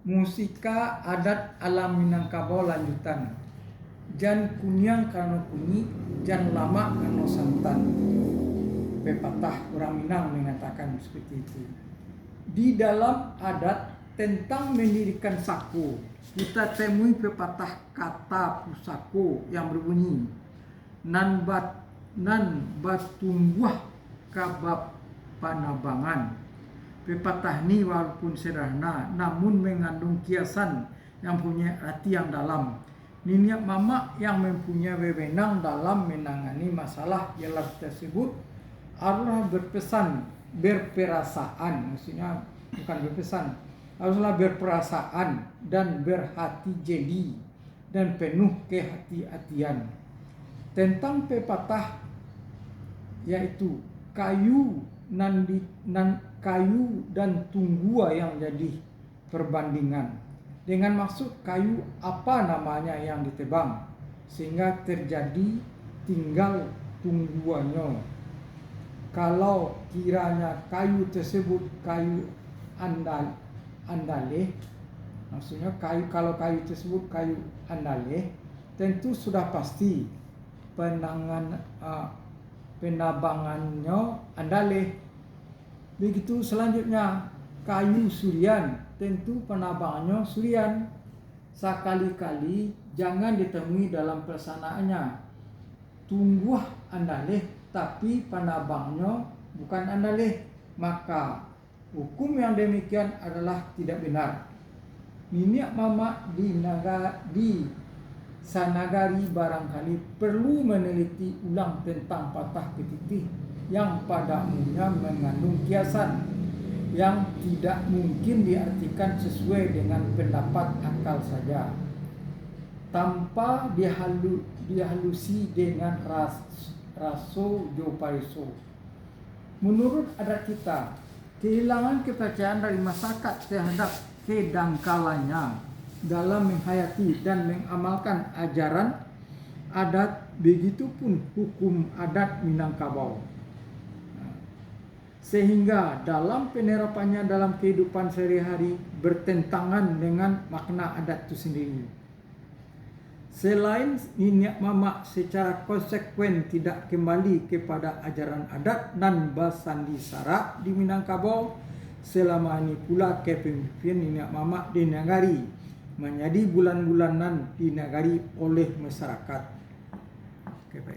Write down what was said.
Musika adat alam Minangkabau lanjutan. Jan kunyang karena kunyi, jan lama karena santan. Pepatah orang Minang mengatakan seperti itu. Di dalam adat tentang mendirikan saku, kita temui pepatah kata pusako yang berbunyi nan batungguah kabab panabangan. Pepatah ini walaupun sederhana namun mengandung kiasan yang punya arti yang dalam. Niniak mama yang mempunyai wewenang dalam menangani masalah ialah tersebut haruslah berperasaan, maksudnya bukan berpesan, haruslah berperasaan dan berhati jeli dan penuh kehati-hatian. Tentang pepatah yaitu kayu dan tunggua yang jadi perbandingan, dengan maksud kayu apa namanya yang ditebang sehingga terjadi tinggal tungguanya. Kalau kiranya kayu tersebut kayu andaleh, maksudnya kalau kayu tersebut kayu andaleh, tentu sudah pasti penabangannya andaleh. Begitu selanjutnya kayu surian, tentu penabangannya surian. Sekali-kali jangan ditemui dalam pelaksanaannya tungguh andaleh tapi penabangnya bukan andaleh, maka hukum yang demikian adalah tidak benar. Niniak mama di sanagari barangkali perlu meneliti ulang tentang patah petitih yang pada umumnya mengandung kiasan yang tidak mungkin diartikan sesuai dengan pendapat akal saja tanpa dihalusi dengan raso jopaiso. Menurut adat kita, kehilangan kepercayaan dari masyarakat terhadap kedangkalannya dalam menghayati dan mengamalkan ajaran adat, begitupun hukum adat Minangkabau, sehingga dalam penerapannya dalam kehidupan sehari-hari bertentangan dengan makna adat itu sendiri. Selain niniak mama secara konsekuen tidak kembali kepada ajaran adat dan basandi sara di Minangkabau, selama ini pula kepemimpinan niniak mama di negari menjadi bulan-bulanan di negari oleh masyarakat. Oke, Pak.